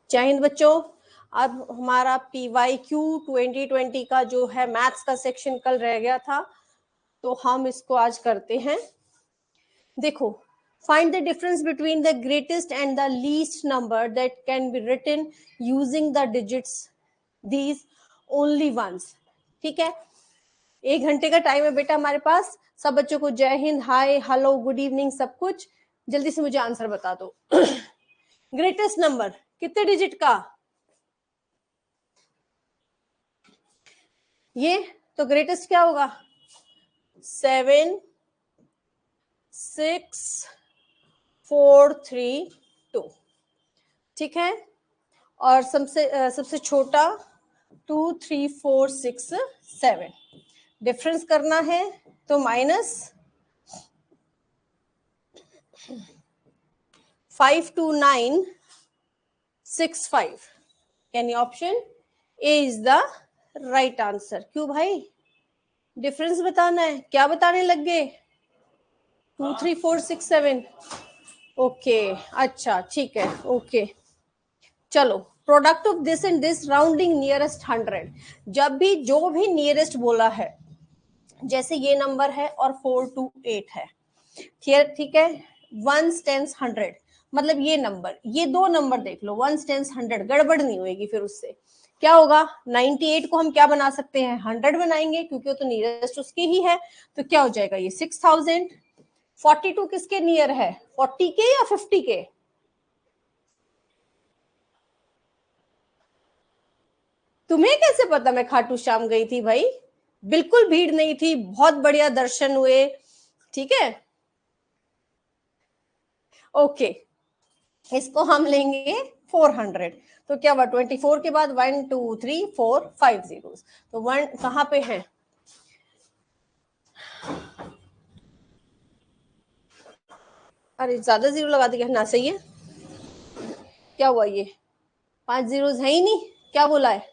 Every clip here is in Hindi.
जय हिंद बच्चों। अब हमारा PYQ 2020 का जो है मैथ्स का सेक्शन कल रह गया था, तो हम इसको आज करते हैं। देखो, find the difference between the greatest and the least number that can be written using the digits these only once। ठीक है, 1 घंटे का टाइम है बेटा हमारे पास। सब बच्चों को जय हिंद, हाय, हेलो, गुड इवनिंग, सब कुछ। जल्दी से मुझे आंसर बता दो। ग्रेटेस्ट नंबर कितने डिजिट का? ये तो ग्रेटेस्ट क्या होगा? 7 6 4 3 2। ठीक है, और सबसे छोटा 2 3 4 6 7। डिफरेंस करना है तो माइनस 5 2 9 6 5, यानी option A is the right answer. क्यों भाई, डिफरेंस बताना है? क्या बताने लग गए? 2 3 4 6 7। ओके, अच्छा ठीक है, ओके। चलो, product of this and this rounding nearest 100। जब भी जो भी नियरेस्ट बोला है, जैसे ये नंबर है और 4 2 8 है, ठीक है, 1 10 100, मतलब ये नंबर, ये दो नंबर देख लो, 1 10 100, गड़बड़ नहीं होगी। फिर उससे क्या होगा? 98 को हम क्या बना सकते हैं? 100 बनाएंगे, क्योंकि वो तो नियरेस्ट उसकी ही है। तो क्या हो जाएगा? ये 6000। 42 किसके नियर है? 40 के या 50 के? तुम्हें कैसे पता मैं खाटू श्याम गई थी भाई? बिल्कुल भीड़ नहीं थी, बहुत बढ़िया दर्शन हुए। ठीक है, ओके, इसको हम लेंगे 400। तो क्या हुआ? 24 के बाद 1 2 3 4 5 जीरो। तो 1 कहाँ पे है? अरे ज्यादा जीरो लगा दिया ना, सही है। क्या हुआ? ये 5 जीरोस है ही नहीं। क्या बोला है?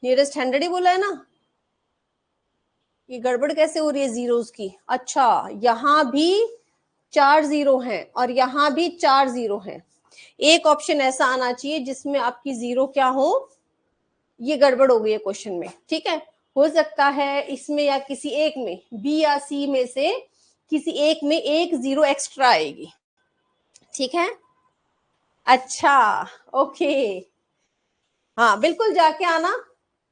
नियरेस्ट 100 ही बोला है ना। ये गड़बड़ कैसे हो रही है जीरोस की? अच्छा, यहां भी 4 जीरो हैं और यहां भी 4 जीरो हैं। एक ऑप्शन ऐसा आना चाहिए जिसमें आपकी जीरो क्या हो। ये गड़बड़ हो गई है क्वेश्चन में। ठीक है, हो सकता है इसमें या किसी एक में, बी या सी में से किसी एक में एक जीरो एक्स्ट्रा आएगी। ठीक है, अच्छा, ओके, हाँ बिल्कुल, जाके आना,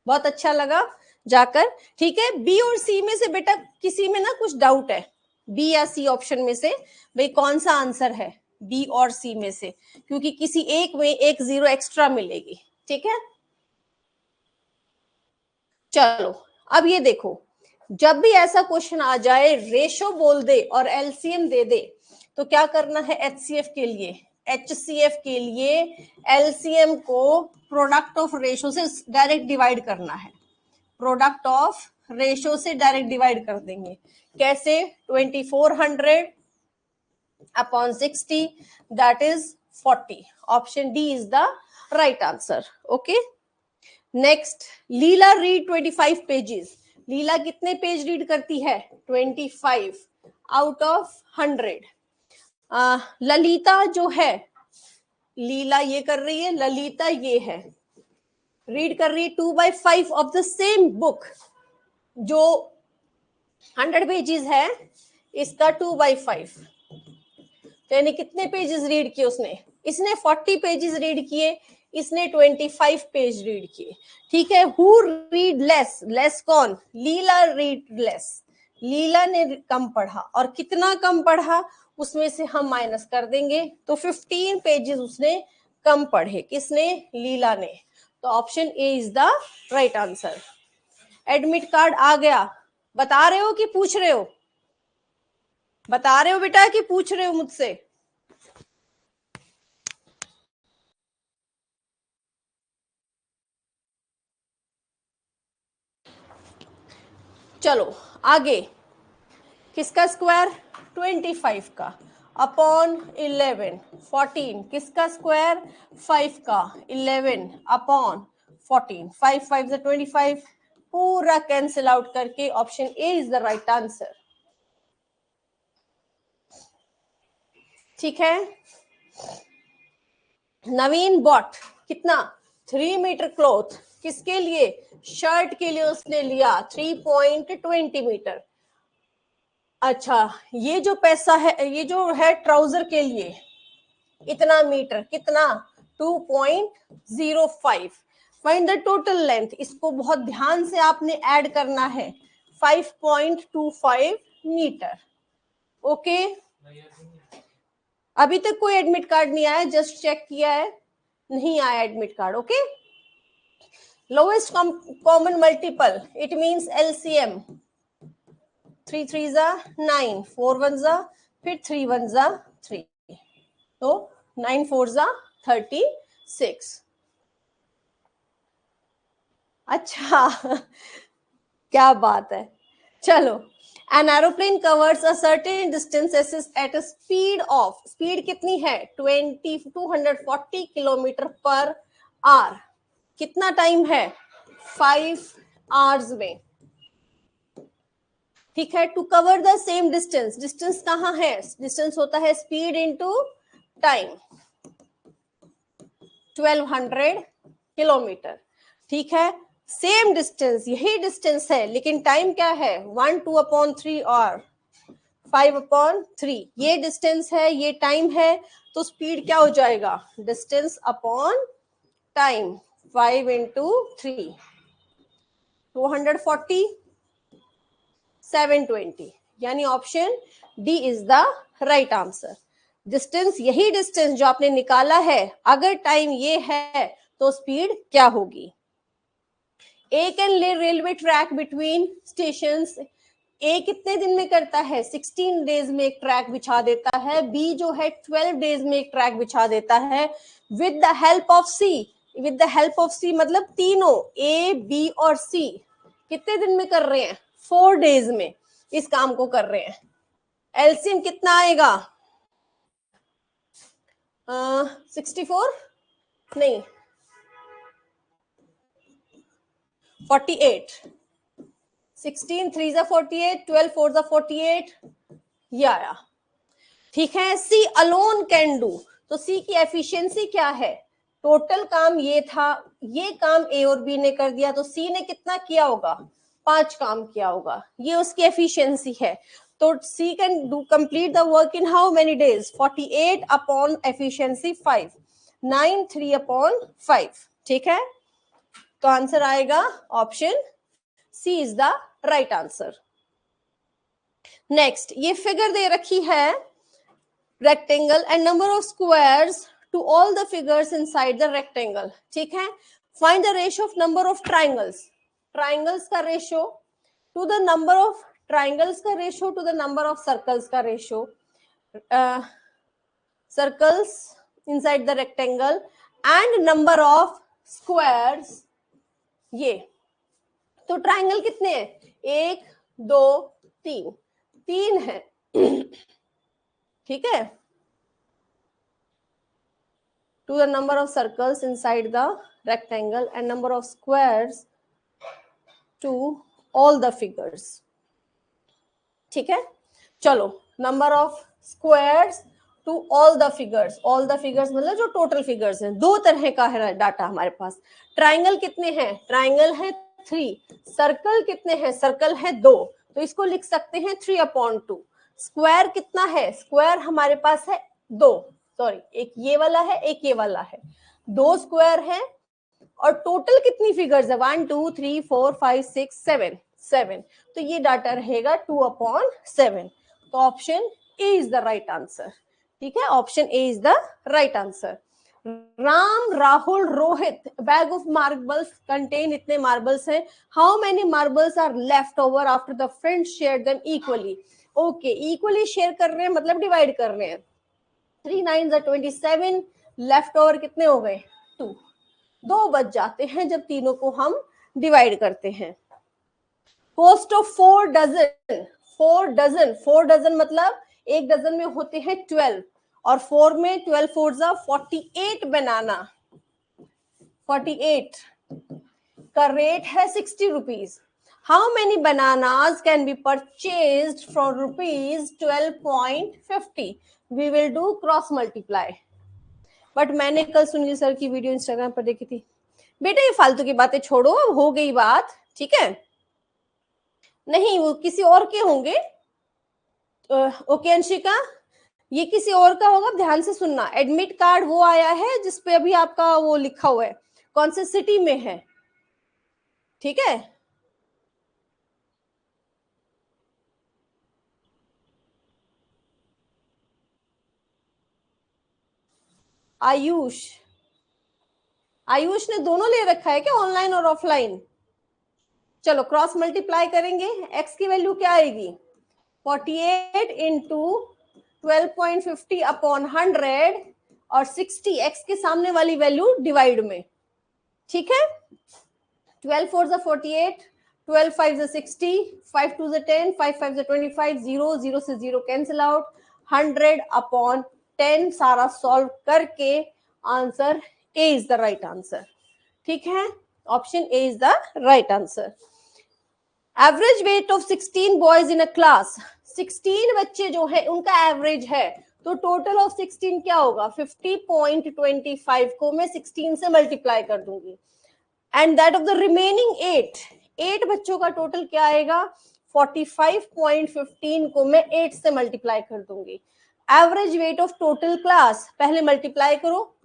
बहुत अच्छा लगा जाकर। ठीक है, बी और सी में से बेटा किसी में ना कुछ डाउट है, बी या सी ऑप्शन में से भाई कौन सा आंसर है, बी और सी में से, क्योंकि किसी एक में एक जीरो एक्स्ट्रा मिलेगी। ठीक है, चलो अब ये देखो, जब भी ऐसा क्वेश्चन आ जाए, रेशो बोल दे और एलसीएम दे दे, तो क्या करना है? एचसीएफ के लिए, एचसीएफ के लिए एलसीएम को प्रोडक्ट ऑफ रेशो से डायरेक्ट डिवाइड करना है। प्रोडक्ट ऑफ रेशो से डायरेक्ट डिवाइड कर देंगे। कैसे? 2400 upon 60, that is 40। Option D is the right answer. Okay, next, Leela read 25 pages. Leela कितने पेज रीड करती है? 25 आउट ऑफ 100। ललिता जो है, लीला ये कर रही है, ललिता ये है, रीड कर रही है 2/5 ऑफ द सेम बुक। जो 100 पेजेस है, इसका 2/5, तो यानी कितने पेजेस रीड किए उसने? इसने 40 पेजेस रीड किए, इसने 25 पेज रीड किए। ठीक है, हु रीड लेस? लेस कौन? लीला रीड लेस। लीला ने कम पढ़ा, और कितना कम पढ़ा उसमें से हम माइनस कर देंगे, तो 15 पेजेस उसने कम पढ़े। किसने? लीला ने। तो option A is the right answer. Admit card आ गया? बता रहे हो कि पूछ रहे हो? बता रहे हो बेटा कि पूछ रहे हो मुझसे? चलो आगे, किसका स्क्वायर? 25 का, अपॉन 11, 14, किसका स्क्वायर? 5 का, 11 अपॉन 14, 5 5 25, पूरा कैंसिल आउट करके option A is the right answer. ठीक है, नवीन बॉट कितना 3 मीटर क्लॉथ, किसके लिए, शर्ट के लिए उसने लिया 3.20 मीटर। अच्छा ये जो पैसा है, ये जो है ट्राउजर के लिए इतना मीटर, कितना 2.05। फाइंड द टोटल लेंथ, इसको बहुत ध्यान से आपने ऐड करना है, 5.25 मीटर। ओके अभी तक कोई एडमिट कार्ड नहीं आया, जस्ट चेक किया है, नहीं आया admit card. Okay lowest common multiple, it means LCM, 3 3 जा 9, 4 1 जा, फिर 3 1 जा 3, तो 9 4 जा 36। अच्छा क्या बात है। चलो an aeroplane covers a certain distance at a speed of, speed कितनी है 240 किलोमीटर पर आवर, कितना टाइम है 5 आवर्स में, ठीक है। To cover the same distance, distance कहाँ है, डिस्टेंस होता है स्पीड इनटू टाइम, 1200 किलोमीटर, ठीक है। सेम डिस्टेंस, यही डिस्टेंस है, लेकिन टाइम क्या है 1 2/3 और 5/3, ये डिस्टेंस है, ये टाइम है, तो स्पीड क्या हो जाएगा, डिस्टेंस अपॉन टाइम, 5 × 3 240 720, यानी option D is the right answer. Distance, यही डिस्टेंस जो आपने निकाला है, अगर टाइम ये है तो स्पीड क्या होगी। ए कैन ले रेलवे ट्रैक बिटवीन स्टेशंस, ए कितने दिन में करता है 16 डेज में एक ट्रैक बिछा देता है, बी जो है 12 डेज में एक ट्रैक बिछा देता है, with the help of C, with the help of C मतलब तीनों ए बी और सी कितने दिन में कर रहे हैं 4 डेज में इस काम को कर रहे हैं। एलसीएम कितना आएगा 64 नहीं 48, 16 3 जा 48, 12 4 जा 48, या ठीक है। सी अलोन कैन डू, तो सी की एफिशिएंसी क्या है, टोटल काम ये था, ये काम ए और बी ने कर दिया, तो सी ने कितना किया होगा 5 काम किया होगा, ये उसकी एफिशिएंसी है। तो C can do complete the work in how many days, 48 upon efficiency 5, 9 3/5, ठीक है। तो आंसर आएगा option C is the right answer. Next ये फिगर दे रखी है rectangle and number of squares to all the figures inside the rectangle, ठीक है। find the ratio of number of triangles, triangles का ratio to the number of triangles का ratio to the number of circles का ratio, circles inside the rectangle and number of squares, ये तो ट्राइंगल कितने हैं 1 2 3, 3 है ठीक है, to the number of circles inside the rectangle and number of squares to all the figures, ठीक है। चलो number of squares to all the figures, all the figures मतलब जो टोटल फिगर्स हैं, दो तरह का है डाटा हमारे पास। ट्राइंगल कितने हैं, ट्राइंगल है 3, सर्कल कितने हैं, सर्कल है 2, तो इसको लिख सकते हैं 3/2। स्क्वायर कितना है, स्क्वायर हमारे पास है 2, सॉरी एक ये वाला है एक ये वाला है, 2 स्क्वायर है, और टोटल कितनी फिगर्स है 1 2 3 4 5 6 7 7, तो ये डाटा रहेगा 2/7, तो option A is the right answer, ठीक है। Option A is the right answer. Ram Rahul Rohit bag of marbles contain, इतने मार्बल्स हैं, how many marbles are left over after the friends share them equally, okay equally share कर रहे हैं मतलब डिवाइड कर रहे हैं, 3 9 27, लेफ्ट ओवर कितने हो गए 2, 2 बच जाते हैं जब तीनों को हम डिवाइड करते हैं। Cost of 4 dozen, 4 dozen, 4 dozen मतलब एक डजन में होते हैं 12, और 4 में 12 4 जा 48 बनाना, 48 का रेट है 60 rupees. How many bananas can be purchased for rupees 12.50, we will do cross multiply. But मैंने कल सुनील सर की वीडियो इंस्टाग्राम पर देखी थी। बेटा ये फालतू की बातें छोड़ो, अब हो गई बात, ठीक है। नहीं वो किसी और के होंगे। ओके अंशिका, ये किसी और का होगा, ध्यान से सुनना। एडमिट कार्ड वो आया है जिसपे अभी आपका वो लिखा हुआ है, कौन से सिटी में है, ठीक है। आयुष, आयुष ने दोनों ले रखा है क्या, ऑनलाइन और ऑफलाइन? चलो क्रॉस मल्टीप्लाई करेंगे, एक्स की वैल्यू क्या आएगी, 48 इंटू 12.50 अपॉन 100 और 60 एक्स के सामने वाली वैल्यू डिवाइड में, ठीक है। 12 4 जा 48, 12 5 जा 60, 5 2 जा 10, 5 5 जा 25, 0 0 से 0 कैंसिल आउट, 100 अपॉन 10 सारा सॉल्व करके answer A is the right answer, ठीक है। Option A is the right answer. Average weight of 16 boys in a class, 16 बच्चे जो है उनका एवरेज है, तो टोटल ऑफ 16 क्या होगा, 50.25 को मैं 16 से मल्टीप्लाई कर दूंगी, and that of the remaining 8 बच्चों का टोटल क्या आएगा, 45.15 को मैं 8 से मल्टीप्लाई कर दूंगी। Average weight of total class, पहले मल्टीप्लाई करो,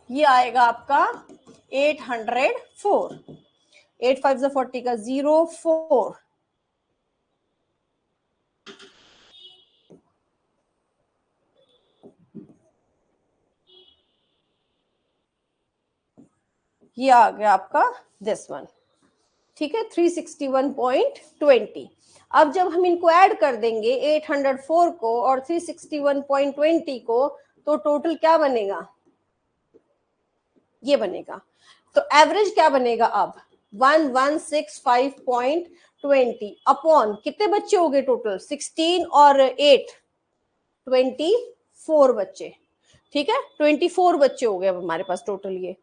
ये आएगा आपका 804, 8 5 जा 40 का 0 4, ये आ गया आपका दिस वन, ठीक है, 361.20। अब जब हम इनको ऐड कर देंगे 804 को और 361.20 को, तो टोटल क्या बनेगा, ये बनेगा। तो एवरेज क्या बनेगा अब, 1165.20 अपॉन कितने बच्चे हो गए टोटल, 16 और 8, 24 बच्चे, ठीक है, 24 बच्चे हो गए अब हमारे पास टोटल ये,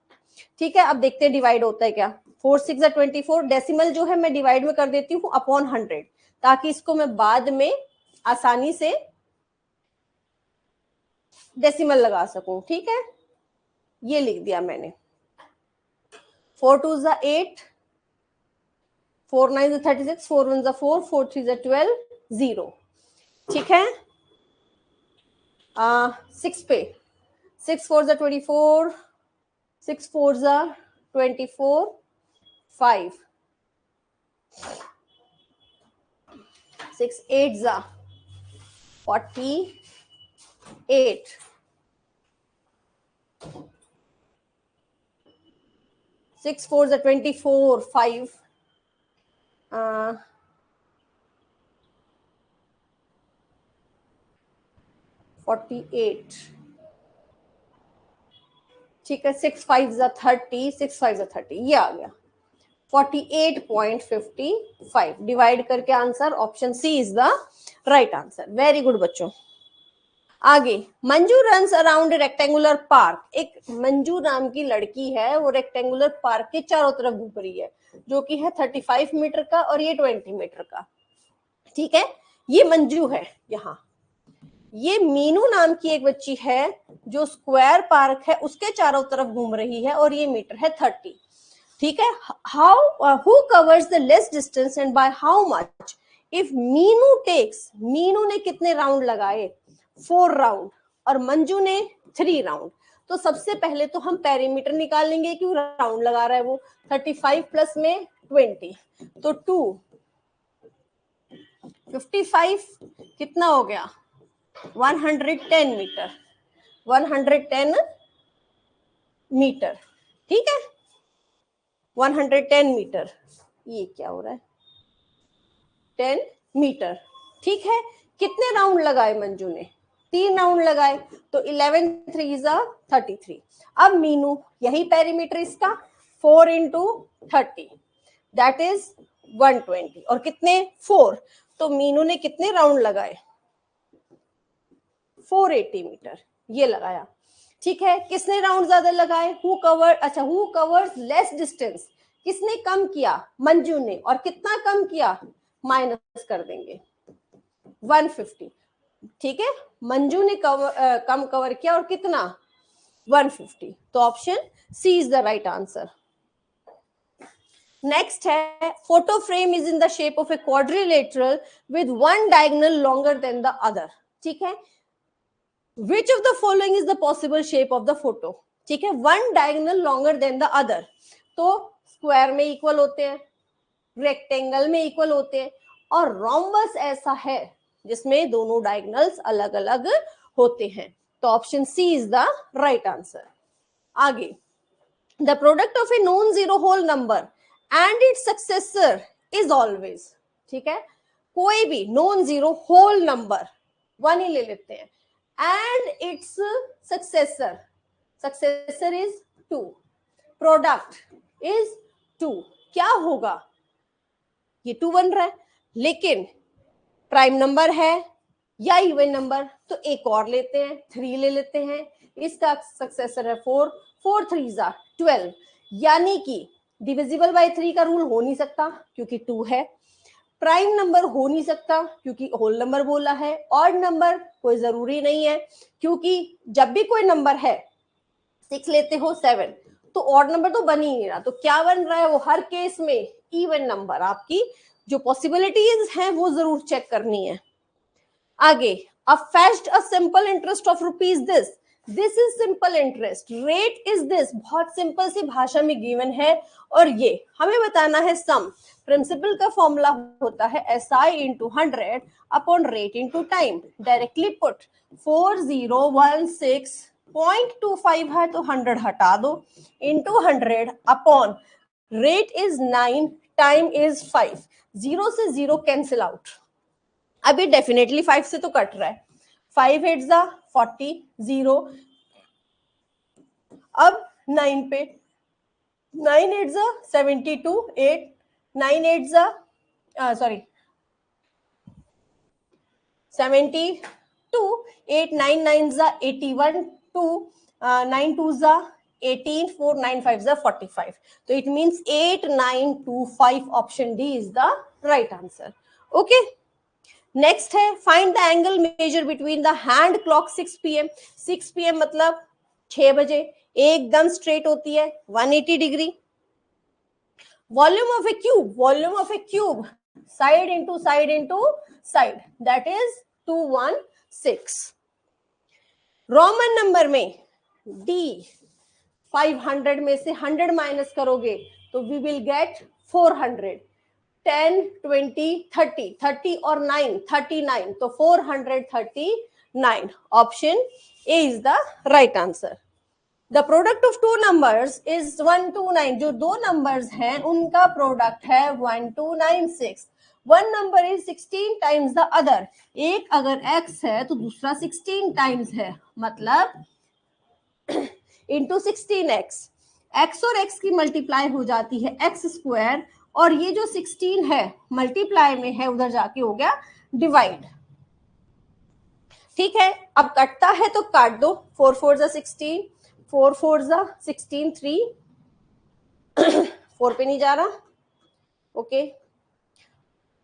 ठीक है। अब देखते हैं डिवाइड होता है क्या, 4 6 24, डेसिमल जो है मैं डिवाइड में कर देती हूँ अपॉन 100, ताकि इसको मैं बाद में आसानी से डेसिमल लगा सकूं, ठीक है। ये लिख दिया मैंने, 4 2 जा 8, 4 9 जा 36, 4 1 जा 4, 4 3 जा 12, 0, ठीक है। 6 पे 6 4 जा 24, 6 4 जा 24, 5 6 8 जा 48, 6 4 जा 24, 5 48, ठीक है, 6 5 जा 30, 6 5 जा 30, ये आ गया 48.55, डिवाइड करके answer option C is the right answer. Very good बच्चों। आगे, Manju runs around rectangular park, एक मंजू नाम की लड़की है, वो रेक्टेंगुलर पार्क के चारों तरफ घूम रही है, जो कि है 35 मीटर का और ये 20 मीटर का, ठीक है। ये मंजू है यहाँ, ये मीनू नाम की एक बच्ची है जो स्क्वायर पार्क है उसके चारों तरफ घूम रही है और ये मीटर है 30, ठीक है। How who covers the less distance and by how much, if Meenu takes, Meenu ने कितने राउंड लगाए, 4 राउंड, और मंजू ने 3 राउंड। तो सबसे पहले तो हम पेरीमीटर निकाल लेंगे, क्यों राउंड लगा रहा है वो, 35 प्लस में 20, तो 2 55 कितना हो गया, 110 मीटर, 110 मीटर, ठीक है, 110 मीटर, ये क्या हो रहा है, 10 मीटर, ठीक है। कितने राउंड लगाए मंजू ने, 3 राउंड लगाए, तो 11 3 जा 33। अब मीनू, यही पेरीमीटर इसका, 4 इंटू 30 दैट इज 120, और कितने 4, तो मीनू ने कितने राउंड लगाए, 480 मीटर, ये लगाया, ठीक है। किसने राउंड ज्यादा लगाए, हु कवर, अच्छा हु कवर्स लेस डिस्टेंस, किसने कम किया, मंजू ने, और कितना कम किया, माइनस कर देंगे 150। ठीक है, मंजू ने कम कवर किया और कितना 150। तो option C is the right answer. Next है photo frame is in the shape of a quadrilateral with one diagonal longer than the other. ठीक है, which of the following is the possible shape of the photo. ठीक है, one diagonal longer than the other, तो स्क्वायर में इक्वल होते हैं, रेक्टेंगल में इक्वल होते हैं, और रोम्बस ऐसा है जिसमें दोनों डायगोनल्स अलग अलग होते हैं। तो option C is the right answer. आगे, the product of a non zero whole number and its successor is always. ठीक है, कोई भी non zero whole number, one ही ले लेते हैं, and its successor, successor is 2, product is 2, क्या होगा, ये 2 बन रहा है, लेकिन प्राइम नंबर है या इवन नंबर, तो एक और लेते हैं, 3 ले लेते हैं, इसका सक्सेसर है 4, 4 3 जा 12, यानी कि डिविजिबल बाय 3 का रूल हो नहीं सकता क्योंकि 2 है, प्राइम नंबर हो नहीं सकता क्योंकि होल नंबर बोला है, ऑड नंबर कोई जरूरी नहीं है क्योंकि जब भी कोई नंबर है 6 लेते हो 7, तो ऑड नंबर तो बन ही नहीं रहा, तो क्या बन रहा है वो हर केस में इवन नंबर। आपकी जो पॉसिबिलिटीज हैं वो जरूर चेक करनी है। आगे, a fetched a simple interest of rupees this is simple interest, rate is this, बहुत सिंपल सी भाषा में गिवन है, और ये हमें बताना है सम। प्रिंसिपल का फॉर्मूला होता है SI into 100 upon rate into time. Directly put 4016.25 है तो 100 हटा दो, into 100 upon rate is 9, time is 5, 0 से 0 कैंसिल आउट। अभी डेफिनेटली 5 से तो कट रहा है, 5 8 जा 40, 0, अब 9 पे, 9 8 जा 72, 8 9 8 जा सॉरी 72, 8 9 9 जा 81, 2 9 2 जा 18, 4 9 5 जा 45, तो it means 8925, option D is the right answer. Okay, next है find the angle measure between the hand clock 6 PM, 6 PM मतलब 6 बजे, एकदम स्ट्रेट होती है 180 degree. Volume of A cube, volume of A cube side into side, that is 216। Roman number में डी, 500 में से 100 माइनस करोगे तो वी विल गेट 400, 10 20 30, 30 और 9 39, तो 439, option A is the right answer. The product of two numbers is 129, जो दो नंबर्स हैं उनका प्रोडक्ट है 1296। One number is 16 times the other, एक अगर x है तो दूसरा 16 टाइम्स है, मतलब इंटू 16x, x और x की मल्टीप्लाई हो जाती है x स्क्वायर, और ये जो 16 है मल्टीप्लाई में है उधर जाके हो गया डिवाइड। ठीक है, अब कटता है तो काट दो, 4 4 जा 16, 4 4 जा 16, 3 4 पे नहीं जा रहा, ओके,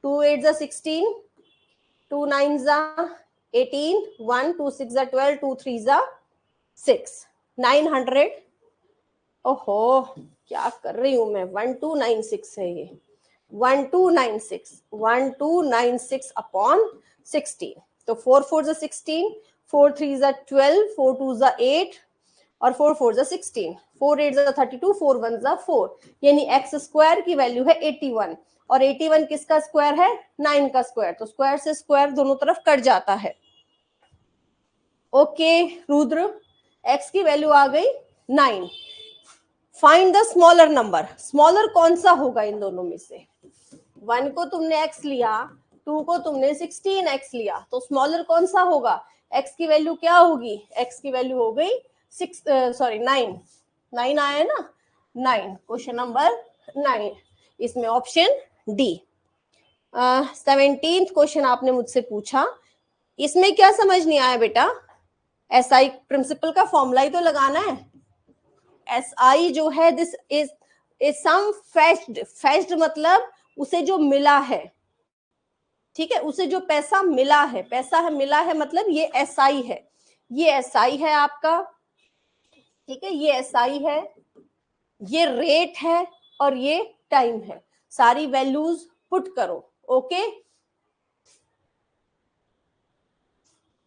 2 8 जा 16, 2 9 जा 18, 1 2 6 जा 12, 2 3 जा 6, 900, ओहो क्या कर रही हूं मैं, 1296 है ये, 1296 अपॉन 16, तो 4 4 जा 16, 4 3 जा 12, 4 2 जा 8 और 4 4 जा 16, 4 8 जा 32, 4 1 जा 4, यानी x स्क्वायर की वैल्यू है 81, और 81 किसका स्क्वायर है, 9 का स्क्वायर, तो स्क्वायर से स्क्वायर दोनों तरफ कट जाता है। ओके रुद्र, x की वैल्यू आ गई 9। Find the smaller number, smaller कौन सा होगा इन दोनों में से, 1 को तुमने x लिया, 2 को तुमने 16x लिया, तो स्मॉलर कौन सा होगा, x की वैल्यू क्या होगी, x की वैल्यू हो गई 9, 9 आया ना, 9, क्वेश्चन नंबर 9, इसमें ऑप्शन डी। 17th क्वेश्चन आपने मुझसे पूछा, इसमें क्या समझ नहीं आया बेटा, SI प्रिंसिपल का फॉर्मूला ही तो लगाना है। SI जो है this is some fetched, fetched मतलब उसे जो मिला है, ठीक है, उसे जो पैसा मिला है, पैसा है मिला है मतलब ये SI है, ये SI है आपका, ठीक है, ये SI है, ये रेट है और ये टाइम है। सारी वैल्यूज पुट करो। ओके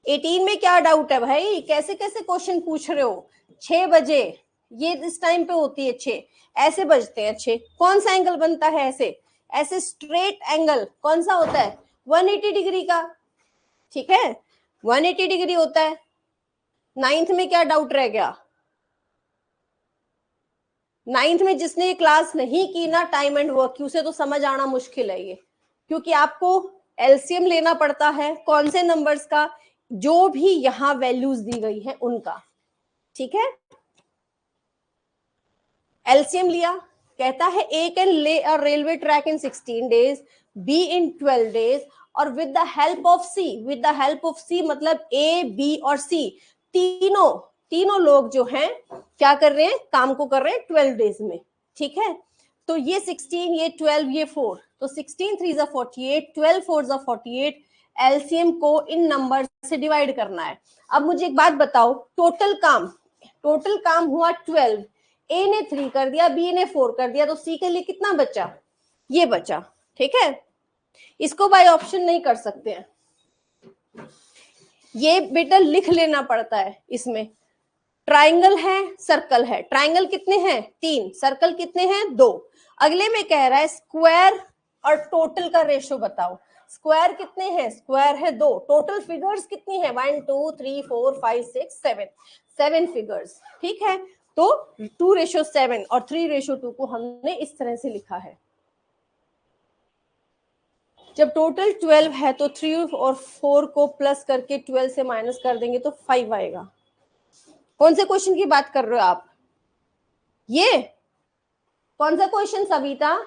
18 में क्या डाउट है भाई, कैसे कैसे क्वेश्चन पूछ रहे हो। 6 बजे ये इस टाइम पे होती है 6, ऐसे बजते हैं 6। कौन सा एंगल बनता है ऐसे, ऐसे स्ट्रेट एंगल कौन सा होता है, 180 डिग्री का, ठीक है 180 डिग्री होता है। 9th में क्या डाउट रह गया, 9th में जिसने ये क्लास नहीं की ना टाइम एंड वर्क की, उसे तो समझ आना मुश्किल है ये, क्योंकि आपको एलसीएम लेना पड़ता है कौन से नंबर्स का, जो भी यहां वैल्यूज दी गई है उनका, ठीक है। एलसीएम लिया, कहता है A can lay a railway track in 16 days, B in 12 days, और with the help of C, with the help of C मतलब ए बी और सी तीनों लोग जो हैं क्या कर रहे हैं, काम को कर रहे हैं 12 डेज में, ठीक है। तो ये 16, ये 12, ये 4, तो 16 3 जा 48, 12 4 जा 48, एलसीएम को इन नंबर से डिवाइड करना है। अब मुझे एक बात बताओ, टोटल काम हुआ 12, ए ने 3 कर दिया, बी ने 4 कर दिया, तो सी के लिए कितना बचा, ये बचा, ठीक है। इसको बाय ऑप्शन नहीं कर सकते हैं, ये बेटा लिख लेना पड़ता है। इसमें ट्राइंगल है, सर्कल है, ट्राइंगल कितने हैं 3, सर्कल कितने हैं 2। अगले में कह रहा है स्क्वायर और टोटल का रेशो बताओ, स्क्वायर कितने हैं, स्क्वायर है 2, टोटल फिगर्स कितनी है 1 2 3 4 5 6 7 फिगर्स, ठीक है। तो 2:7 और 3:2 को हमने इस तरह से लिखा है। जब टोटल 12 है तो 3 और 4 को प्लस करके 12 से माइनस कर देंगे तो 5 आएगा। कौन से क्वेश्चन की बात कर रहे हो आप, ये कौन सा क्वेश्चन सविता,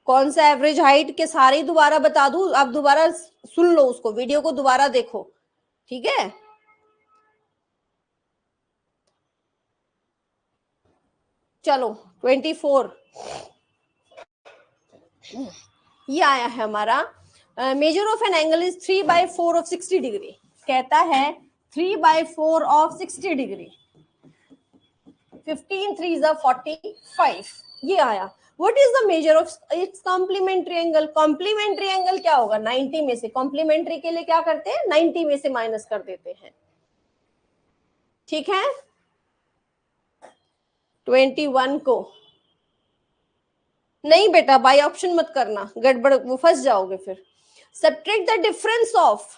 कौन सा एवरेज हाइट के सारे दोबारा बता दूं, आप दोबारा सुन लो उसको, वीडियो को दोबारा देखो, ठीक है। चलो 24 ये आया है हमारा, measure of an angle is 3/4 of 60 degree, कहता है 3/4 ऑफ 60 डिग्री, 15 3 जा 45, ये आया। What is the measure of its complementary angle, complementary angle क्या होगा 90 में से, कॉम्प्लीमेंट्री के लिए क्या करते हैं 90 में से माइनस कर देते हैं, ठीक है। 21 को नहीं बेटा बाय ऑप्शन मत करना, गड़बड़ वो फंस जाओगे फिर। Subtract the difference of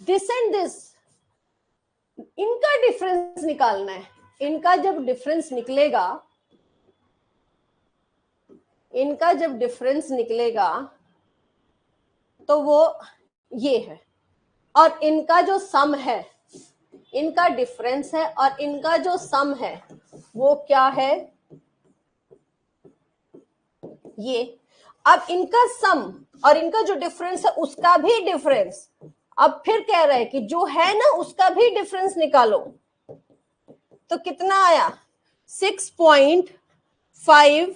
this and this, इनका डिफरेंस निकालना है। इनका जब डिफरेंस निकलेगा, इनका जब डिफरेंस निकलेगा तो वो ये है, और इनका जो सम है, इनका डिफरेंस है और इनका जो सम है वो क्या है, ये। अब इनका सम और इनका जो डिफरेंस है उसका भी डिफरेंस, अब फिर कह रहे हैं कि जो है ना उसका भी डिफरेंस निकालो, तो कितना आया 6.5,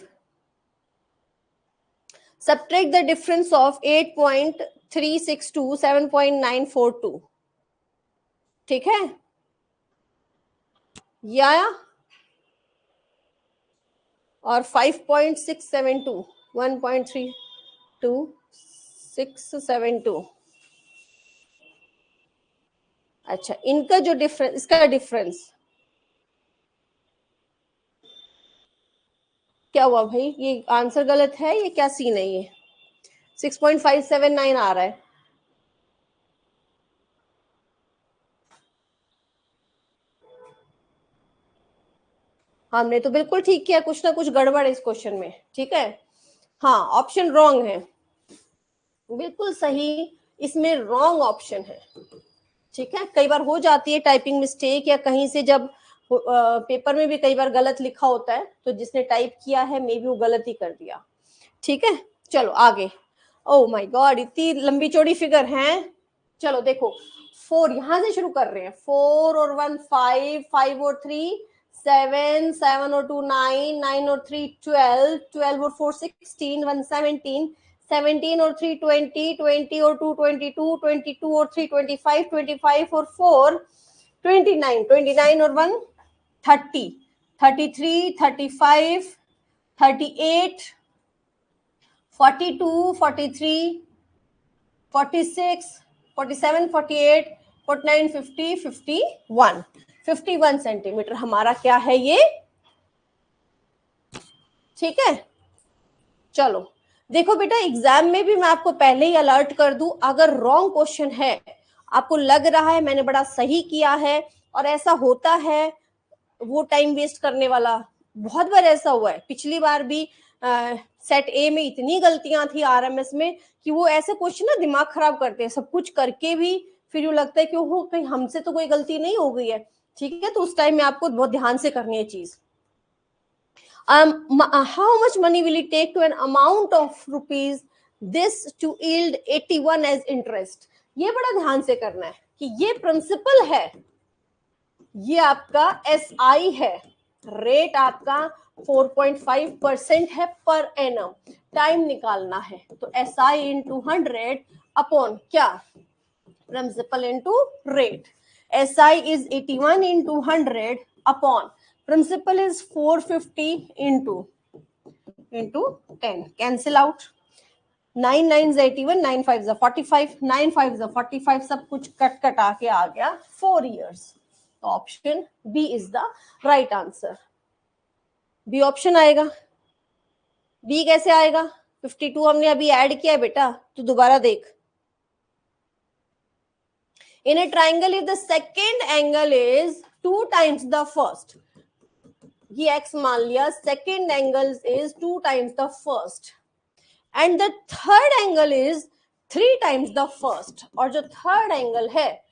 subtract the difference of 8.362 7.942, ठीक है, ये आया, और 5.672 1.32672, अच्छा इनका जो डिफरेंस, इसका डिफरेंस क्या हुआ भाई, ये आंसर गलत है, ये क्या सीन है, ये 6.579 आ रहा है, हमने तो बिल्कुल ठीक किया, कुछ ना कुछ गड़बड़ है इस क्वेश्चन में, ठीक है। हाँ ऑप्शन रॉन्ग है, बिल्कुल सही, इसमें रॉन्ग ऑप्शन है, ठीक है। कई बार हो जाती है टाइपिंग मिस्टेक, या कहीं से जब पेपर में भी कई बार गलत लिखा होता है, तो जिसने टाइप किया है मे बी वो गलत ही कर दिया, ठीक है। चलो आगे, ओ माय गॉड इतनी लंबी चौड़ी फिगर है। चलो देखो 4, यहां से शुरू कर रहे हैं, 4 और 1 5, 5 और 3 7, 7 और 2 9, 9 और 3 12, 12 और 4 16, 1 17, 17 और 3 20, 20 और 2 22, 22 और 3 25, 25 और 4 29, 29 और 1 30, 33, 35, 38, 42, 43, 46, 47, 48, 49, 50, 51, 51 सेंटीमीटर हमारा क्या है ये, ठीक है। चलो देखो बेटा, एग्जाम में भी मैं आपको पहले ही अलर्ट कर दूं, अगर रॉन्ग क्वेश्चन है, आपको लग रहा है मैंने बड़ा सही किया है और ऐसा होता है, वो टाइम वेस्ट करने वाला, बहुत बार ऐसा हुआ है। पिछली बार भी सेट ए में इतनी गलतियां थी आरएमएस में कि वो ऐसे क्वेश्चन ना दिमाग खराब करते हैं, सब कुछ करके भी फिर यूं लगता है कि वो कहीं हमसे तो कोई गलती नहीं हो गई है, ठीक है। तो उस टाइम में आपको बहुत ध्यान से करनी है चीज। How much money will it take to an amount of rupees this to yield 81 as interest? ये बड़ा ध्यान से करना है कि ये प्रिंसिपल है, ये आपका SI है, रेट आपका 4.5% है पर एनम, टाइम निकालना है तो SI इंटू 100 अपॉन क्या, principal into rate. SI is 81 into 100 upon principal is 450 into 10, cancel out, 9 9 81, 9 5 45, 9 5 45, सब कुछ कट कटा के आ गया 4 years। तो option B is the right answer, B option आएगा। बी कैसे आएगा, 52 हमने अभी ऐड किया है बेटा, तो दोबारा देख। In a triangle, if the second angle is 2 times the first, ये x मान लिया, second angle is 2 times the first and the third angle is 3 times the first, और जो third angle है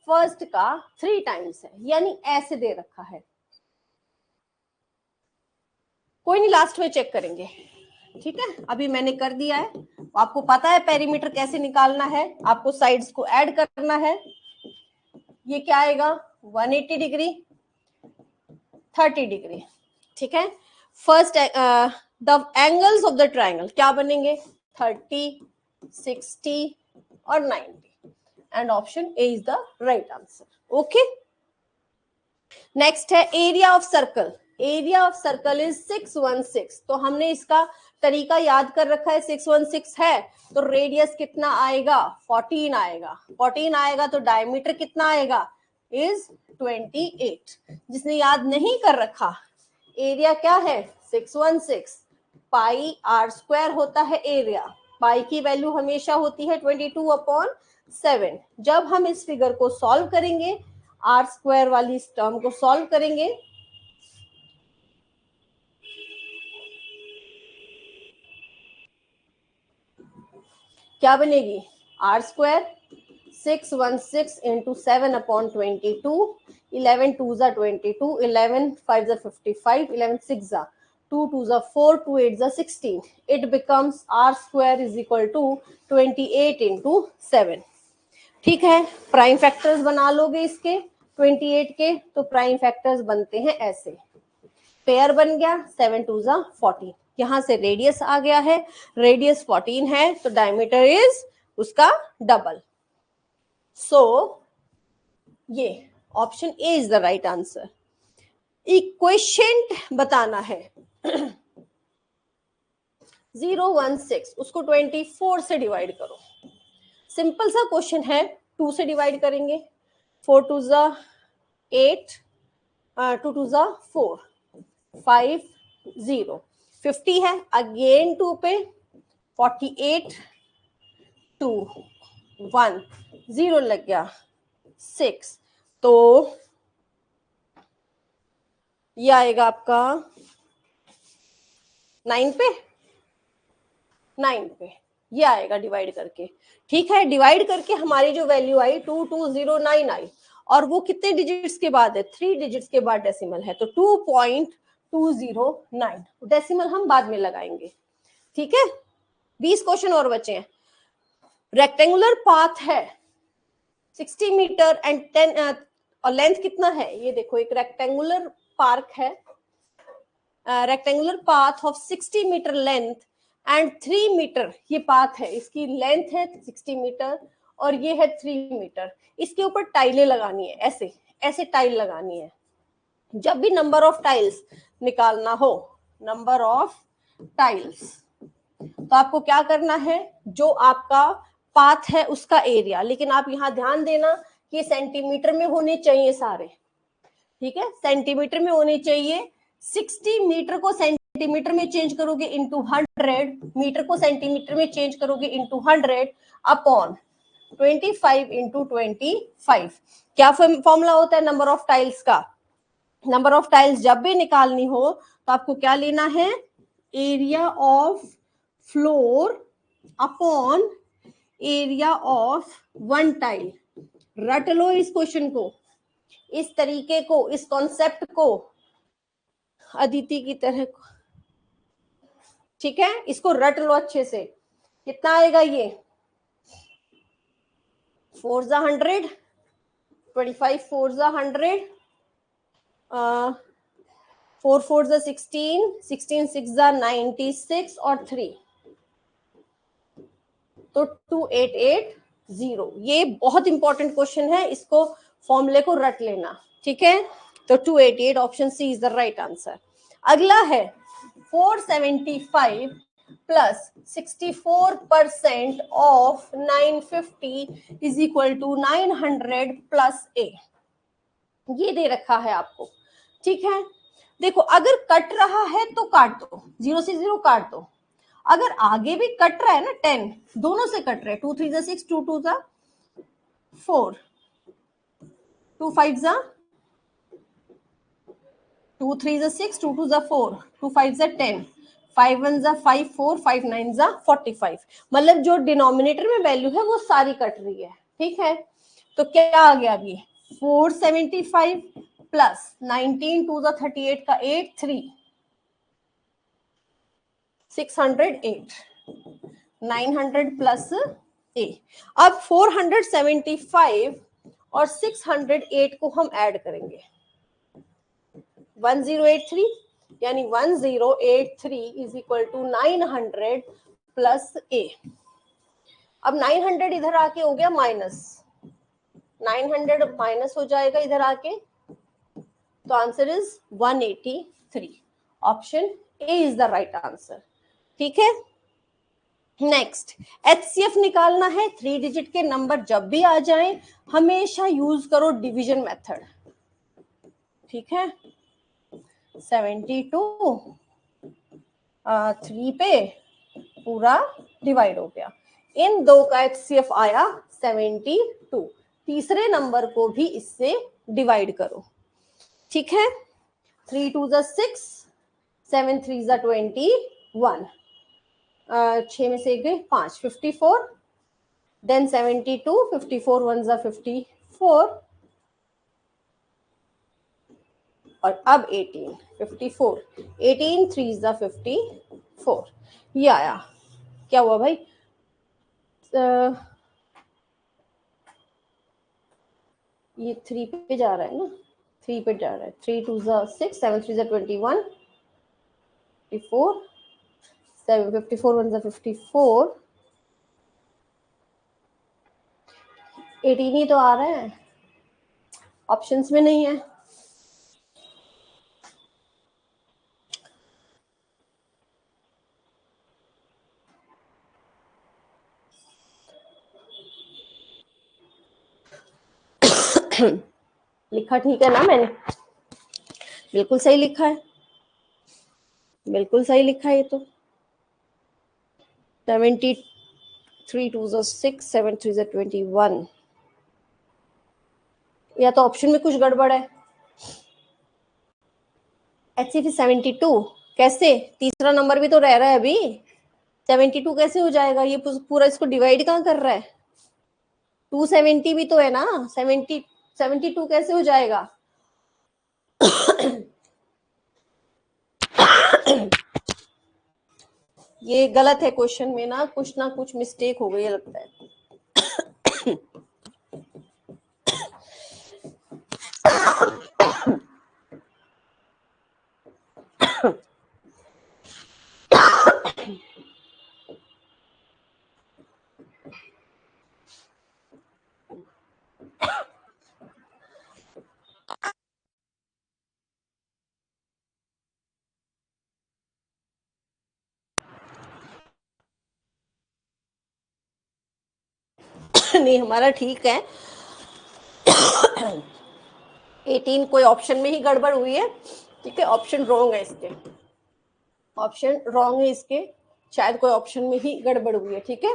first का 3 times है, यानी ऐसे दे रखा है, कोई नहीं लास्ट में चेक करेंगे, ठीक है। अभी मैंने कर दिया है, आपको पता है पेरीमीटर कैसे निकालना है, आपको साइड्स को ऐड करना है। ये क्या आएगा, 180 डिग्री 30 डिग्री, ठीक है। First the angles of the triangle क्या बनेंगे, 30, 60 और 90 and option A is the right answer. Okay, next है area of circle. Area of circle is 616, तो हमने इसका तरीका याद कर रखा है, 616 है तो रेडियस कितना आएगा, 14 आएगा, 14 आएगा तो डायमीटर कितना आएगा, इज 28। जिसने याद नहीं कर रखा, एरिया क्या है 616, पाई आर स्क्वायर होता है एरिया, पाई की वैल्यू हमेशा होती है 22/7। जब हम इस फिगर को सॉल्व करेंगे, आर स्क्वायर वाली इस टर्म को सॉल्व करेंगे, क्या बनेगी, आर स्क्वायर 616 इंटू 7/22, 11 2 जा 22, 11 5 जा 55, 11 6 जा 2 2 जा 4, 2 8 जा 16, it becomes r square is equal to 28 into 7। ठीक है, प्राइम फैक्टर्स बना लोगे इसके 28 के, तो प्राइम फैक्टर्स बनते हैं ऐसे, पेयर बन गया 7 2 जा 14, यहां से रेडियस आ गया है, रेडियस 14 है तो डायमीटर इज उसका डबल। सो ये option A is the right answer. इक्वेशेंट बताना है 016, उसको 24 से डिवाइड करो, सिंपल सा क्वेश्चन है, 2 से डिवाइड करेंगे, 4 2 जा 8, 2 2 जा 4, 5 0, 50 है, अगेन 2 पे 48, 2 1 0 लग गया 6, तो ये आएगा आपका 9 पे, 9 पे ये आएगा डिवाइड करके। ठीक है, डिवाइड करके हमारी जो वैल्यू आई 2209 आई, और वो कितने डिजिट्स के बाद है, 3 डिजिट्स के बाद डेसिमल है, तो 2.209, डेसिमल हम बाद में लगाएंगे। ठीक है, 20 क्वेश्चन और बचे हैं। रेक्टेंगुलर पाथ है, 60 मीटर एंड 10 और लेंथ कितना है ये देखो, एक रेक्टेंगुलर पार्क है, rectangular path of 60 metre length and 3 metre ये पाथ है, इसकी लेंथ है 60 मीटर और ये है 3 मीटर। इसके ऊपर टाइलें लगानी है, ऐसे ऐसे टाइल लगानी है। जब भी नंबर ऑफ टाइल्स निकालना हो, नंबर ऑफ टाइल्स, तो आपको क्या करना है, जो आपका पाथ है उसका एरिया, लेकिन आप यहां ध्यान देना कि सेंटीमीटर में होने चाहिए सारे, ठीक है, सेंटीमीटर में होने चाहिए। 60 मीटर को सेंटीमीटर में चेंज करोगे इंटू 100, मीटर को सेंटीमीटर में चेंज करोगे इंटू 100 अपॉन 25 इंटू 25। क्या फॉर्मूला होता है नंबर ऑफ टाइल्स का? नंबर ऑफ टाइल्स जब भी निकालनी हो तो आपको क्या लेना है, area of floor upon area of one tile. रट लो इस क्वेश्चन को, इस तरीके को, इस कॉन्सेप्ट को अदिति की तरह, ठीक है, इसको रट लो अच्छे से। कितना आएगा ये, 4 जा 100, 25 4 जा 100, 4 4 जा 16, 16 6 जा 96 और 3 तो 2880। ये बहुत इंपॉर्टेंट क्वेश्चन है, इसको फॉर्मूले को रट लेना, ठीक है। तो 288 option C is the right answer. अगला है 475 plus 64% of 950 is equal to 900 plus a. ये दे रखा है आपको, ठीक है। देखो अगर कट रहा है तो काट दो, 0 से 0 काट दो। अगर आगे भी कट रहा है ना, 10 दोनों से कट रहे, 2 3 जा 6, 2 2 जा 4, 2 5 जा 2 3 जा 6, 2 2 जा 4, 2 5 जा 10, 5 1 जा 5 4, 5 9 जा 45। मतलब जो डिनोमिनेटर में वैल्यू है वो सारी कट रही है, ठीक है। तो क्या आ गया अभी, 475 प्लस 19 2 जा 38 का 8 3 608 900 प्लस ए। अब 475 और 608 को हम ऐड करेंगे, 1083, यानी 1083 इज इक्वल टू 900 प्लस ए। अब 900 इधर आके हो गया माइनस, 900 माइनस हो जाएगा इधर आके, तो answer is 183। Option A is the right answer, ठीक है। नेक्स्ट एचसीएफ निकालना है। 3 डिजिट के नंबर जब भी आ जाएं हमेशा यूज करो डिवीजन मेथड, ठीक है। 72 3 पे पूरा डिवाइड हो गया, इन दो का एचसीएफ आया 72। तीसरे नंबर को भी इससे डिवाइड करो, ठीक है। 3 2 जा 6, 7 3 जा 21, 6 में से 1 गए 5, 54, देन 72, 54 1 जा 54 और अब 18, 54, 18 3 जा 54, ये आया। क्या हुआ भाई, ये 3 पे जा रहा है ना, 3 पे जा रहा है, 3 2 जा 6, 7 3 जा 21, 54, 7 54 1 जा 54, 18 ही तो आ रहा है, ऑप्शंस में नहीं है। लिखा ठीक है ना मैंने, बिल्कुल सही लिखा है, बिल्कुल सही लिखा है ये तो। 73 2 जा 6, 7 3 जा 21, या तो ऑप्शन में कुछ गड़बड़ है। HCF 72 कैसे, तीसरा नंबर भी तो रह रहा है अभी, 72 कैसे हो जाएगा, ये पूरा इसको डिवाइड कहाँ कर रहा है, 270 भी तो है ना, 72 कैसे हो जाएगा। ये गलत है क्वेश्चन में ना कुछ मिस्टेक हो गई लगता है। नहीं हमारा ठीक है। 18 कोई ऑप्शन में ही गड़बड़ हुई है, ठीक है, ऑप्शन रॉन्ग है इसके, ऑप्शन रॉन्ग है इसके, शायद कोई ऑप्शन में ही गड़बड़ हुई है, ठीक है।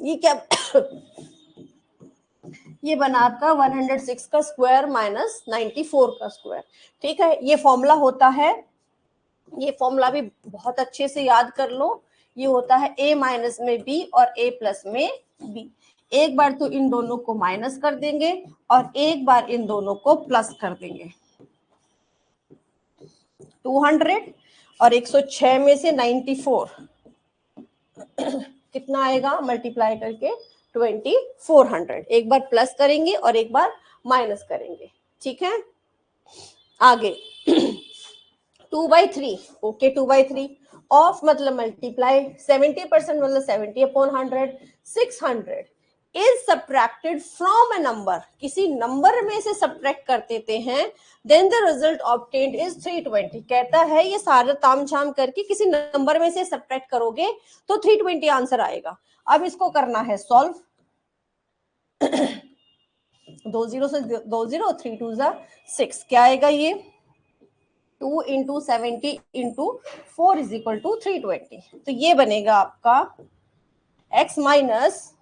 ये क्या ये बना आपका 106 का स्क्वायर माइनस 94 का स्क्वायर, ठीक है। ये फॉर्मूला होता है, ये फॉर्मूला भी बहुत अच्छे से याद कर लो, ये होता है a माइनस में b और a प्लस में b। एक बार तो इन दोनों को माइनस कर देंगे और एक बार इन दोनों को प्लस कर देंगे। 200 और 106 में से 94 कितना आएगा मल्टीप्लाई करके 2400। एक बार प्लस करेंगे और एक बार माइनस करेंगे, ठीक है। आगे 2/3, ओके 2/3 ऑफ मतलब मल्टीप्लाई, 70% मतलब 70/100, 600 is subtracted from a number, किसी नंबर में से सब्ट्रैक्ट कर देते हैं, then the result obtained is 320। कहता है ये सारा तामझाम करके किसी नंबर में से सब्ट्रैक्ट करोगे तो 320 आंसर आएगा। अब इसको करना है सॉल्व। 2 0 से 2 0, 3 2 6, क्या आएगा ये 2 into 70 into 4 is equal to 320। तो ये बनेगा आपका x माइनस,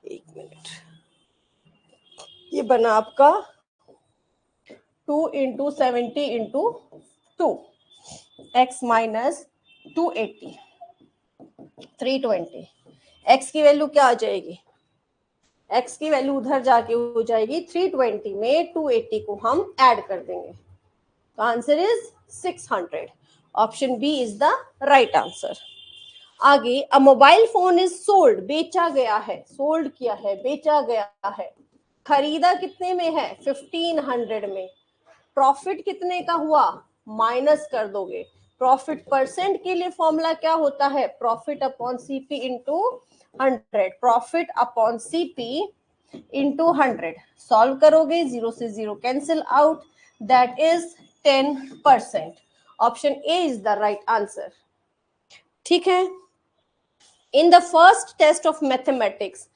एक मिनट, ये बना आपका 2 into 70 into 2, x minus 280, 320। x की वैल्यू क्या आ जाएगी, x की वैल्यू उधर जाके हो जाएगी 320 में 280 को हम ऐड कर देंगे, तो answer is 600। Option B is the right answer. आगे a mobile phone is sold, बेचा गया है, सोल्ड किया है, बेचा गया है, खरीदा कितने में है 1500 में, प्रॉफिट कितने का हुआ माइनस कर दोगे। प्रॉफिट परसेंट के लिए फॉर्मूला क्या होता है, profit upon CP into 100, profit upon CP into 100। Solve करोगे 0 से 0 cancel out, that is 10%। Option A is the right answer, ठीक है। In the first test of mathematics,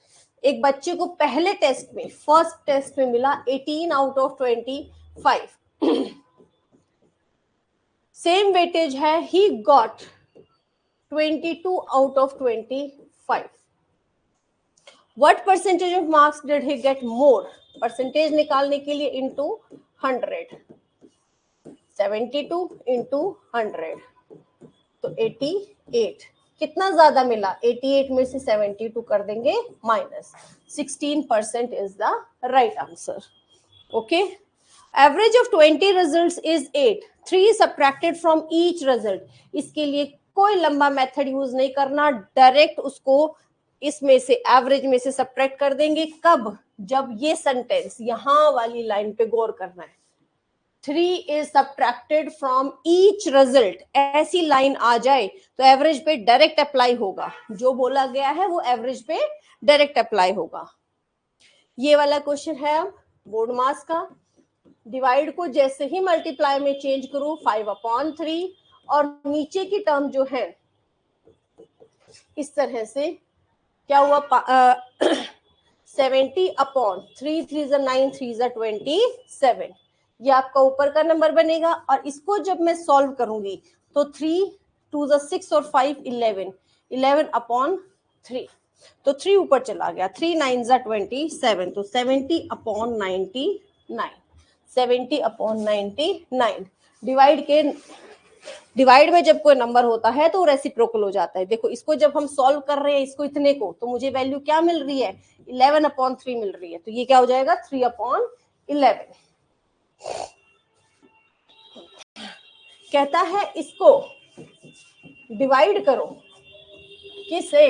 एक बच्चे को पहले टेस्ट में, फर्स्ट टेस्ट में मिला 18 आउट ऑफ 25, सेम वेटेज है, he got 22 out of 25। What percentage of marks did he get more, percentage निकालने के लिए इंटू 100, 72 इंटू 100 तो 88, कितना ज्यादा मिला 88 में से 72 कर देंगे minus, 16% is the right answer, okay. Average of 20 results is 8, 3 subtracted from each result. इसके लिए कोई लंबा मेथड यूज नहीं करना, डायरेक्ट उसको इसमें से एवरेज में से सब्ट्रैक्ट कर देंगे। कब, जब ये सेंटेंस यहां वाली लाइन पे गौर करना है, 3 is subtracted from each result, ऐसी लाइन आ जाए तो एवरेज पे डायरेक्ट अप्लाई होगा, जो बोला गया है वो एवरेज पे डायरेक्ट अप्लाई होगा। ये वाला क्वेश्चन है अब बोर्ड मास का। डिवाइड को जैसे ही मल्टीप्लाई में चेंज करो 5/3, और नीचे की टर्म जो है इस तरह से क्या हुआ 70/3, 3 9, 3 27, ये आपका ऊपर का नंबर बनेगा। और इसको जब मैं सॉल्व करूंगी तो 3 2 6 और 5 11, 11/3, तो 3 ऊपर चला गया, 3 9 27, तो 70/99, 70/99। डिवाइड में जब कोई नंबर होता है तो रेसिप्रोकल हो जाता है। देखो इसको जब हम सॉल्व कर रहे हैं इसको इतने को, तो मुझे वैल्यू क्या मिल रही है 11/3 मिल रही है, तो ये क्या हो जाएगा 3/11। कहता है इसको डिवाइड करो किससे,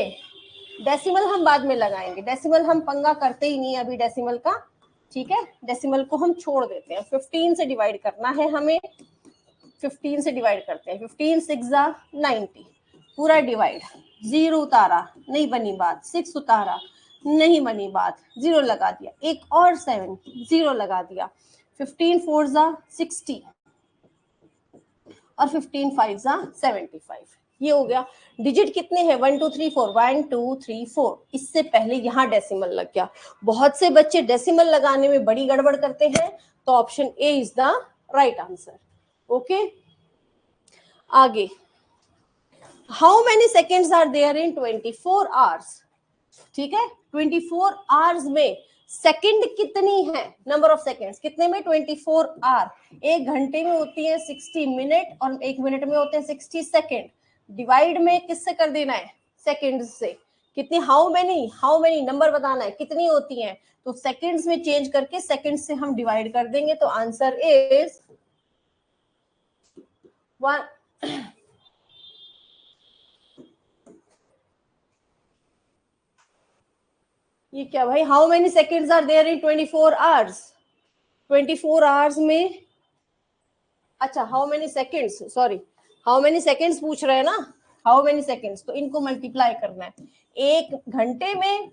डेसिमल हम बाद में लगाएंगे, डेसिमल हम पंगा करते ही नहीं अभी डेसिमल का, ठीक है, डेसिमल को हम छोड़ देते हैं, 15 से डिवाइड करना है हमें, 15 से डिवाइड करते हैं, 15 6 जा 90, पूरा डिवाइड, 0 उतारा नहीं बनी बात, 6 उतारा नहीं बनी बात, 0 लगा दिया, एक और 7, 0 लगा दिया, 15 4 जा 60 और 15 5 जा 75, ये हो गया। डिजिट कितने हैं, 1 2 3 4, 1 2 3 4, इससे पहले यहाँ डेसिमल लग गया। बहुत से बच्चे डेसिमल लगाने में बड़ी गड़बड़ करते हैं, तो option A is the right answer. Okay, आगे, how many seconds are there in 24 hours, ठीक है, 24 आवर्स में सेकंड कितनी है, नंबर ऑफ सेकंड्स कितने में, 24 आवर, एक घंटे में होती है 60 मिनट और एक मिनट में होते हैं 60 सेकंड, डिवाइड में किससे कर देना है, सेकंड से, कितनी, हाउ मेनी नंबर बताना है कितनी होती है, तो सेकंड्स में चेंज करके सेकंड से हम डिवाइड कर देंगे, तो आंसर इज 1। ये क्या भाई, how many seconds are there in 24 hours, 24 hours में, अच्छा how many seconds, sorry how many seconds पूछ रहे हैं ना, हाउ मेनी सेकेंड्स, तो इनको मल्टीप्लाई करना है, एक घंटे में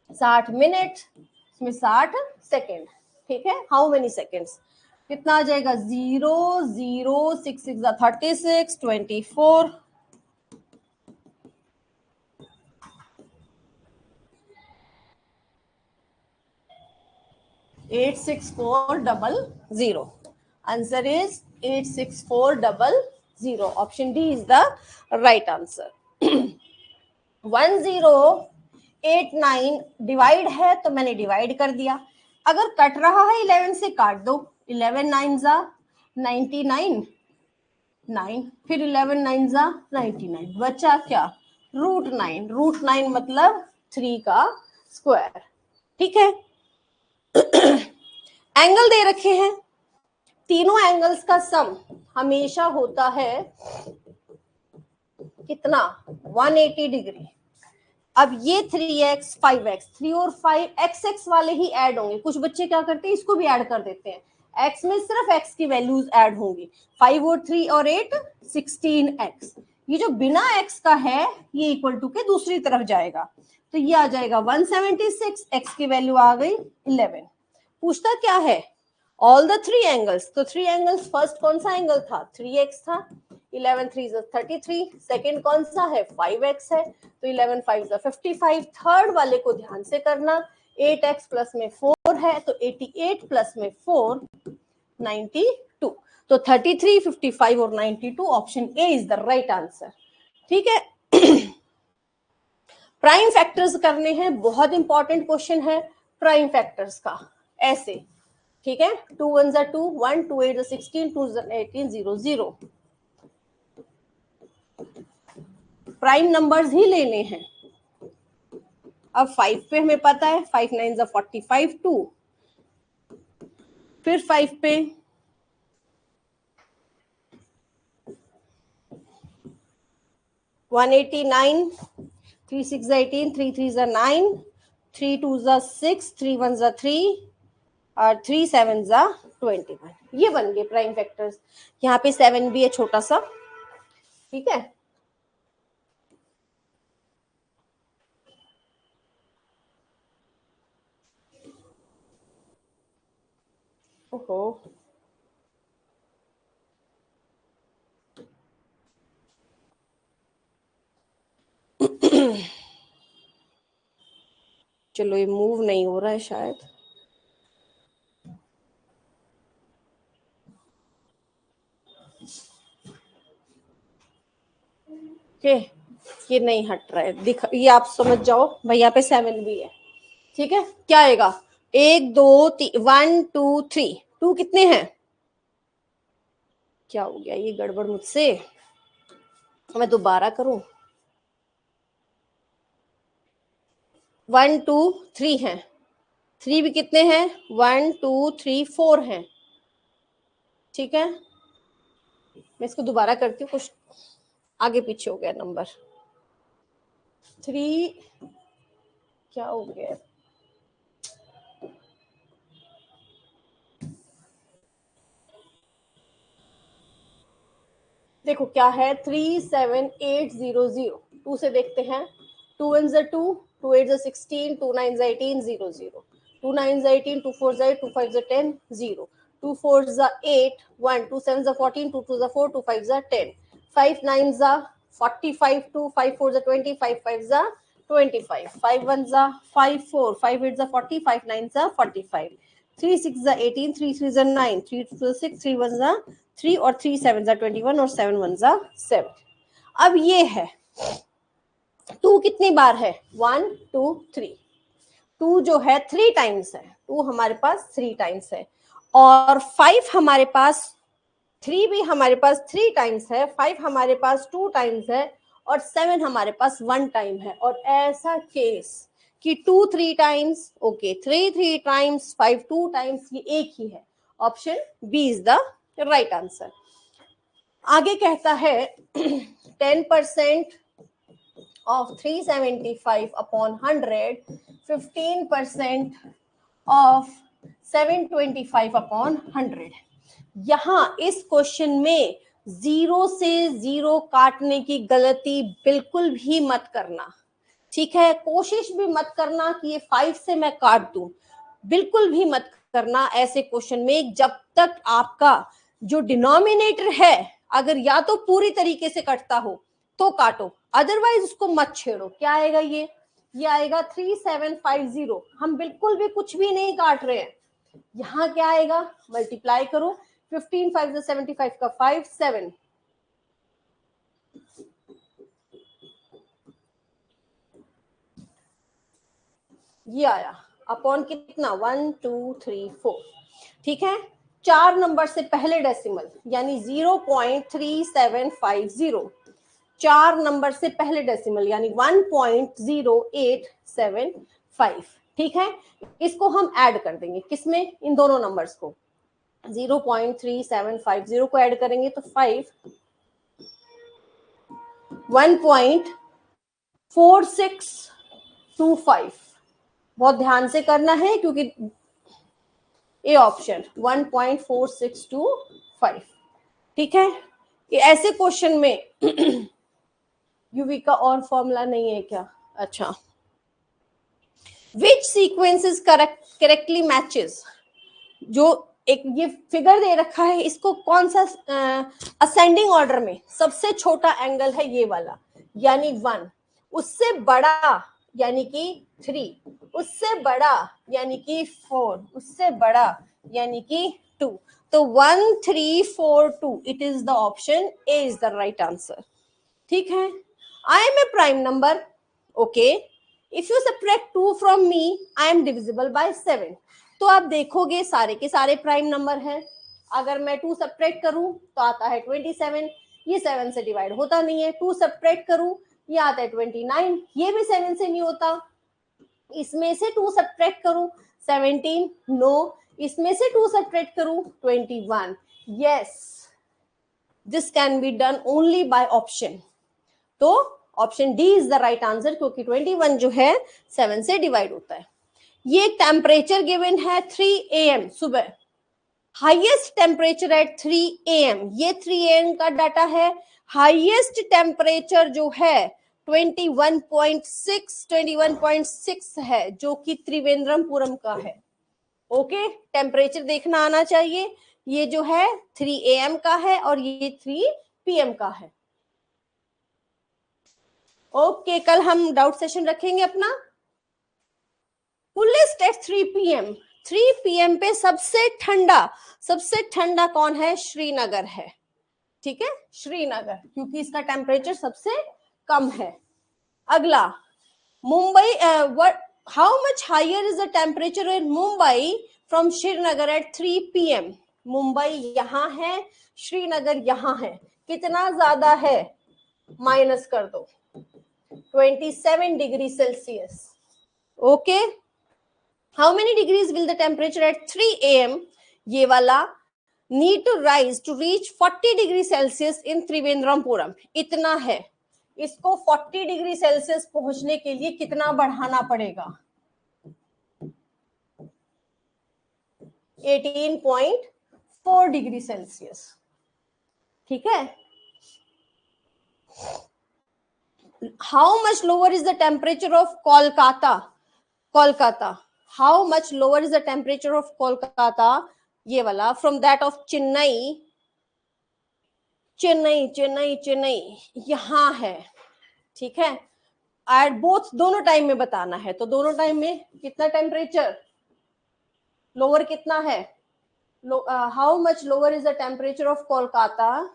60 मिनट, इसमें 60 सेकेंड, ठीक है, हाउ मेनी सेकेंड्स कितना आ जाएगा, 0 0 6 6 36 24 86400, answer is 86400, option D is the right answer। 1089 divide है तो मैंने डिवाइड कर दिया, अगर कट रहा है 11 से काट दो, 11 9 जा 99, 9 फिर 11 9 जा 99, बचा क्या, √9, √9 मतलब 3 का स्क्वायर, ठीक है। एंगल दे रखे हैं, तीनों एंगल्स का सम हमेशा होता है कितना, 180 डिग्री। अब ये 3x 5x, 3 और 5 x वाले ही ऐड होंगे, कुछ बच्चे क्या करते हैं इसको भी ऐड कर देते हैं, x में सिर्फ x की वैल्यूज ऐड होंगी, 5 और 3 और 8 16x, ये जो बिना x का है ये इक्वल टू के दूसरी तरफ जाएगा, तो ये आ जाएगा 176, x की वैल्यू आ गई 11। पूछता क्या है, ऑल द 3 एंगल्स, तो 3 एंगल्स, फर्स्ट कौन सा एंगल था, 3x था, 11 3 33, सेकेंड कौन सा है 5x है, तो 11 5 55, थर्ड वाले को ध्यान से करना, 8x प्लस में 4 है, तो 88 प्लस में 4 92, तो 33 55 और 92, option A is the right answer, ठीक है। प्राइम फैक्टर्स करने हैं, बहुत इंपॉर्टेंट क्वेश्चन है प्राइम फैक्टर्स का, ऐसे, ठीक है, 2 1 जा 2 1, 2 8 जा 16, 2 18 0 0, प्राइम नंबर्स ही लेने हैं। अब 5 पे हमें पता है, 5 9 जा 45 2, फिर 5 पे 189, 3 6 जा 18, 3 3 जा 9, 3 2 जा 6, 3 1 जा 3 और 3 7 जा 21, ये बन गए प्राइम फैक्टर्स। यहाँ पे 7 भी है छोटा सा, ठीक है। ओहो, चलो ये मूव नहीं हो रहा है शायद, ये नहीं हट रहा है, दिख, ये आप समझ जाओ भाई, यहाँ पे 7 भी है, ठीक है। क्या आएगा, 1 2 3 1 2 3, 2 कितने हैं, क्या हो गया ये गड़बड़ मुझसे, मैं दोबारा करूं, 1 2 3 हैं, 3 भी कितने हैं, 1 2 3 4 हैं, ठीक है। मैं इसको दोबारा करती हूँ, कुछ आगे पीछे हो गया नंबर, 3 क्या हो गया, देखो क्या है 37800, 2 से देखते हैं, 2 1 2, 2 8 16, 2 9 18, 0 0, 2 9 18, 2 4 8, 2 5 10, 0, 2 4 8, 1, 2 7 14, 2 2 4, 2 5 10, 5 9 45, 2 5 4 20, 5 5 25, 5 1 5 4, 5 8 40, 5 9 45, 3 6 18, 3 3 9, 3 2 6, 3 1 3 और 3 7 21 और 7 1 7। अब ये है 2 कितनी बार है, 1 2 3, 2 जो है 3 टाइम्स है, 2 हमारे पास 3 टाइम्स है, और 5 हमारे पास, 3 भी हमारे पास 3 टाइम्स है, 5 हमारे पास 2 टाइम्स है, और 7 हमारे पास 1 टाइम है। और ऐसा केस कि 2 3 टाइम्स, ओके 3 3 टाइम्स, 5 2 टाइम्स, ये एक ही है। Option B is the right answer. आगे कहता है 10% of 375 upon 100, 15% of 725 upon 100। यहां इस क्वेश्चन में 0 से 0 काटने की गलती बिल्कुल भी मत करना, ठीक है। कोशिश भी मत करना कि ये 5 से मैं काट दूं, बिल्कुल भी मत करना ऐसे क्वेश्चन में, जब तक आपका जो डिनोमिनेटर है अगर या तो पूरी तरीके से कटता हो तो काटो, अदरवाइज उसको मत छेड़ो। क्या आएगा ये आएगा 3750। हम बिल्कुल भी कुछ भी नहीं काट रहे हैं। यहां क्या आएगा, मल्टीप्लाई करो, 15 5 75 का 5 7, ये आया अपॉन कितना 1 2 3 4, ठीक है। 4 नंबर से पहले डेसिमल यानी 0.3750, 4 नंबर से पहले डेसिमल यानी 1.0875, ठीक है। इसको हम ऐड कर देंगे, किसमें, इन दोनों नंबर्स को, 0.3750 को ऐड करेंगे तो 5 1.4625, बहुत ध्यान से करना है क्योंकि ए ऑप्शन 1.4625, ठीक है। ये ऐसे क्वेश्चन में यूवी का और फॉर्मूला नहीं है क्या, अच्छा, विच सीक्वेंसेस करेक्टली मैचेस, जो एक ये फिगर दे रखा है इसको कौन सा असेंडिंग ऑर्डर में सबसे छोटा एंगल है ये वाला यानी 1, उससे बड़ा यानी कि 3, उससे बड़ा यानी कि 4, उससे बड़ा यानी कि 2, तो 1 3 4 2, it is the option A is the right answer, ठीक है। I am a prime number, okay, if you subtract 2 from me I am divisible by 7। तो आप देखोगे सारे के सारे प्राइम नंबर हैं, अगर मैं 2 सब्ट्रैक्ट करूं तो आता है 27, ये 7 से डिवाइड होता नहीं है। 2 सब्ट्रैक्ट करूं ये आता है 29, ये भी 7 से नहीं होता। इसमें से 2 सब्ट्रैक्ट करूं 17, नो। इसमें से 2 सब्ट्रैक्ट करूं 21, yes, this can be done only by option. तो option D is the right answer, क्योंकि 21 जो है 7 से डिवाइड होता है। ये टेम्परेचर गिवन है 3 AM सुबह, हाईएस्ट टेम्परेचर एट 3 AM, ये 3 AM का डाटा है। हाईएस्ट टेम्परेचर जो है 21.6 है, जो कि त्रिवेंद्रमपुरम का है। ओके, टेम्परेचर देखना आना चाहिए। ये जो है 3 AM का है और ये 3 PM का है। ओके, कल हम डाउट सेशन रखेंगे अपना। कूलेस्ट एट 3 PM, 3 PM पे सबसे ठंडा कौन है, श्रीनगर है, ठीक है, श्रीनगर, क्योंकि इसका टेम्परेचर सबसे कम है। अगला Mumbai, how much higher is the temperature in Mumbai from Srinagar at 3 PM। Mumbai यहां है, श्रीनगर यहां है, कितना ज्यादा है, माइनस कर दो, 27 degree Celsius. Okay, how many degrees will the temperature at 3 AM, ये वाला need to rise to reach 40 degree Celsius in Trivendrampuram, इतना है। इसको 40 डिग्री सेल्सियस पहुंचने के लिए कितना बढ़ाना पड़ेगा, 18.4 डिग्री सेल्सियस, ठीक है। How much lower is the temperature of Kolkata how much lower is the temperature of Kolkata, ये वाला, from that of Chennai Chennai Chennai Chennai यहां है, ठीक है। एट बोथ, दोनों टाइम में बताना है, तो दोनों टाइम में कितना टेम्परेचर लोअर कितना है, how much lower is the temperature of Kolkata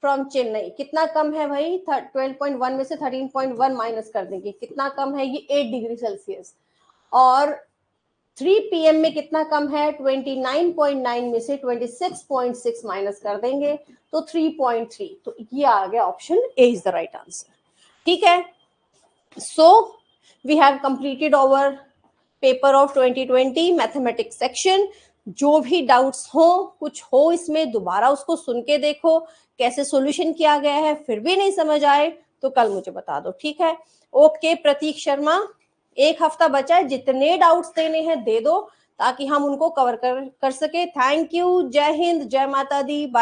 from Chennai, कितना कम है भाई, 12.1 में से 13.1 माइनस कर देंगे, कितना कम है ये 8 डिग्री सेल्सियस। और 3 PM में कितना कम है, 29.9 में से 26.6 माइनस कर देंगे तो 3.3, तो ये आ गया option A is the right answer, ठीक है। So we have completed our paper of 2020 mathematics section. जो भी डाउट्स हो, कुछ हो इसमें, दोबारा उसको सुन के देखो कैसे सॉल्यूशन किया गया है, फिर भी नहीं समझ आए तो कल मुझे बता दो, ठीक है। ओके प्रतीक शर्मा, एक हफ्ता बचा है, जितने डाउट्स देने हैं दे दो ताकि हम उनको कवर कर सके। थैंक यू, जय हिंद, जय माता दी।